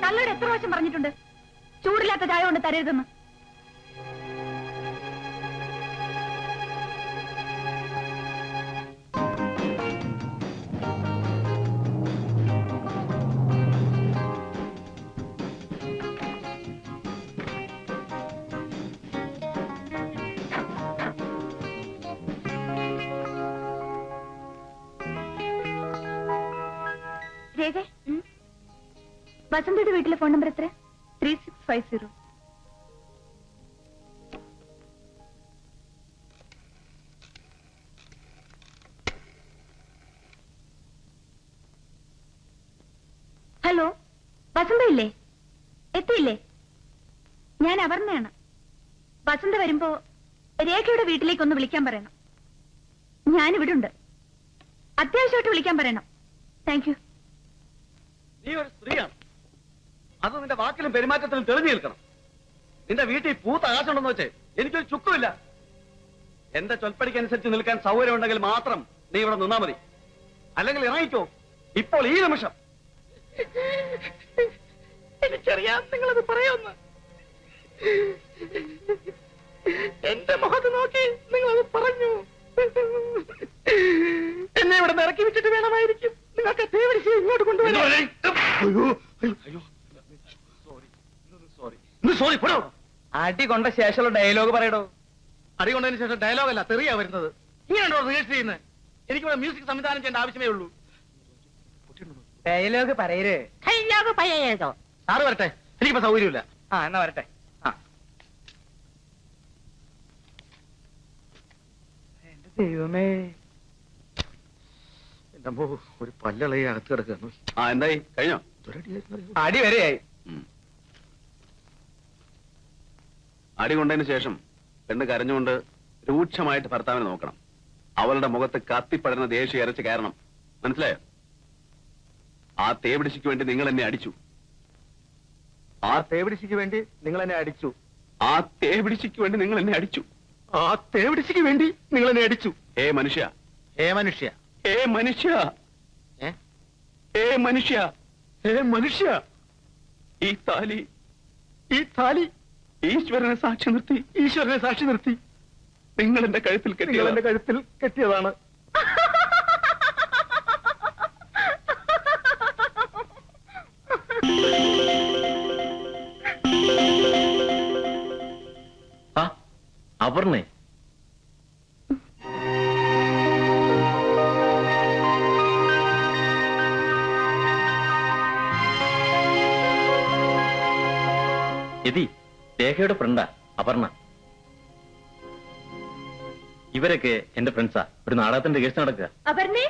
തള്ളയുടെ എത്ര പ്രാവശ്യം പറഞ്ഞിട്ടുണ്ട് ചൂടില്ലാത്ത ചായ കൊണ്ട് തരരുതെന്ന്? രേഖ, വസന്തയുടെ വീട്ടിലെ ഫോൺ നമ്പർ എത്ര? 3650. ഹലോ, വസന്ത ഇല്ലേ? എത്തിയില്ലേ? ഞാൻ അപർണയാണ്. വസന്ത വരുമ്പോ രേഖയുടെ വീട്ടിലേക്ക് ഒന്ന് വിളിക്കാൻ പറയണം. ഞാനിവിടെ ഉണ്ട്. അത്യാവശ്യമായിട്ട് വിളിക്കാൻ പറയണം. Thank you. നീ ഒരു സ്ത്രീയാണ്. അത് നിന്റെ വാക്കിലും പെരുമാറ്റത്തിലും തെളിഞ്ഞു നിൽക്കണം. നിന്റെ വീട്ടിൽ പൂത്ത ആശുണ്ടെന്ന് വെച്ചേ എനിക്കൊരു ചുക്കുമില്ല. എന്റെ ചൊൽപ്പടിക്കനുസരിച്ച് നിൽക്കാൻ സൗകര്യം ഉണ്ടെങ്കിൽ മാത്രം നീ ഇവിടെ നിന്നാ മതി. അല്ലെങ്കിൽ ഇറങ്ങിക്കോ ഇപ്പോൾ ഈ നിമിഷം. എനിക്കറിയാം നിങ്ങളത് പറയുമെന്ന്. എന്റെ മുഖത്ത് നോക്കി നിങ്ങളത് പറഞ്ഞു. എന്നെ ഇവിടെ ഇറക്കി വെച്ചിട്ട് വേണമായിരിക്കും നിങ്ങൾക്ക് തീവ്രശി ഇങ്ങോട്ട് കൊണ്ടുവരാൻ. അടി കൊണ്ട ശേഷമുള്ള ഡയലോഗ് പറയടോ. അടി കൊണ്ടതിന് ശേഷം ഡയലോഗ് അല്ല, തെറിയാ വരുന്നത്. ഇങ്ങനെയാണോ റിഹേഴ്സൽ ചെയ്യുന്നത്? എനിക്കിവിടെ മ്യൂസിക് സംവിധാനം ചെയ്യേണ്ട ആവശ്യമേ ഉള്ളൂ. ഡയലോഗ് പറയരുത്. ഡയലോഗ് പറയരുതോ? സാറ് വരട്ടെ, എനിക്കിപ്പോ സൗകര്യമില്ല. എന്നാ വരട്ടെ. എന്റെ ദൈവമേ, എന്റെ അമ്മോ, ഒരു പല്ലളയെ അകത്ത് കിടക്കുന്നു. എന്തായി കഴിഞ്ഞോ? അടി വരെയായി. അടി കൊണ്ടതിന് ശേഷം പെണ്ണ് കരഞ്ഞുകൊണ്ട് രൂക്ഷമായിട്ട് ഭർത്താവിനെ നോക്കണം. അവളുടെ മുഖത്ത് കത്തിപ്പടരുന്ന ദേഷ്യം ഇരച്ച് കയറണം. മനസ്സിലായോ? ആ തേവിടിശിക്ക് വേണ്ടി നിങ്ങൾ എന്നെ അടിച്ചു. ആ തേവിടിശിക്ക് വേണ്ടി നിങ്ങൾ എന്നെ അടിച്ചു. ആ തേവിടിശിക്ക് വേണ്ടി നിങ്ങൾ എന്നെ അടിച്ചു. ആ തേവിടിശിക്ക് വേണ്ടി നിങ്ങൾ എന്നെ അടിച്ചു. ഏ മനുഷ്യ, ഏ മനുഷ്യ, ഏ മനുഷ്യ, ഏ മനുഷ്യ, ഏ മനുഷ്യ, ഈ താലി, ഈ താലി ഈശ്വരനെ സാക്ഷി നിർത്തി, ഈശ്വരനെ സാക്ഷി നിർത്തി നിങ്ങൾ എന്റെ കഴുത്തിൽ കെട്ടിയതാണ്. അപർണേ, രേഖയുടെ ഫ്രണ്ടാ അപർണ. ഇവരൊക്കെ എന്റെ ഫ്രണ്ട്സാ. ഒരു നാടകത്തിന്റെ കേസ് നടക്കുക. അപർണേ,